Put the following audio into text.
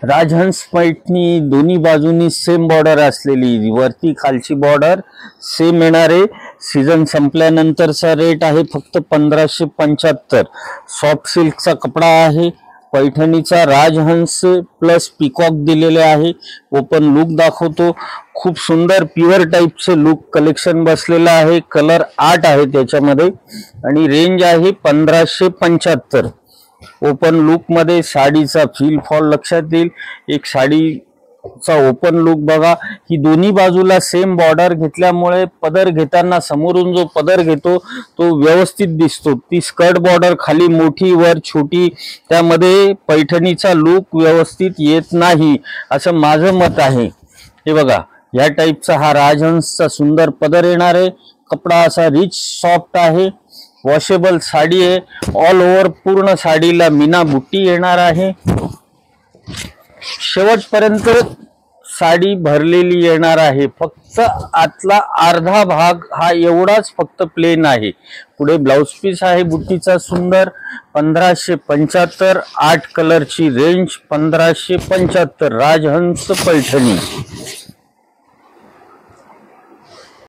राजहंस पैठणी दोन्ही बाजूनी same border असलेली, वरती खालची बॉर्डर सेम येणारे। सीजन संपल्यानंतरचा रेट आहे फक्त 1575। सॉफ्ट सिल्कचा कपडा आहे, पैठणीचा राजहंस प्लस पिकॉक दिलेले आहे। ओपन लुक दाखवतो, खूप सुंदर प्युअर टाइपचे लुक कलेक्शन बसलेलं आहे। कलर 8 आहे त्याच्यामध्ये आणि रेंज आहे 1575। ओपन लुक मध्ये साडीचा फील फॉल लक्षात येईल। एक साडीचा ओपन लुक बघा, ही दोन्ही बाजूला सेम बॉर्डर घेतल्यामुळे पदर घेताना समोरून जो पदर घेतो तो व्यवस्थित दिसतो। ती स्कर्ट बॉर्डर खाली मोठी वर छोटी, त्यामध्ये पैठणीचा लुक व्यवस्थित येत नाही असं माझं मत आहे। हे बघा, या टाइपचा हा राजहंसचा सुंदर पदर येणार आहे। कपडा असा रिच सॉफ्ट आहे, वॉशेबल साडी आहे। ऑल ओव्हर पूर्ण साडीला मीना बुट्टी येणार आहे। शेवटपर्यंत साडी भरलेली येणार आहे। फक्त आतला अर्धा भाग हा एवढाच फक्त प्लेन आहे। पुढे ब्लाउज पीस आहे बुट्टीचा सुंदर। 1575। 8 कलरची रेंज 1575। राजहंस पैठणी।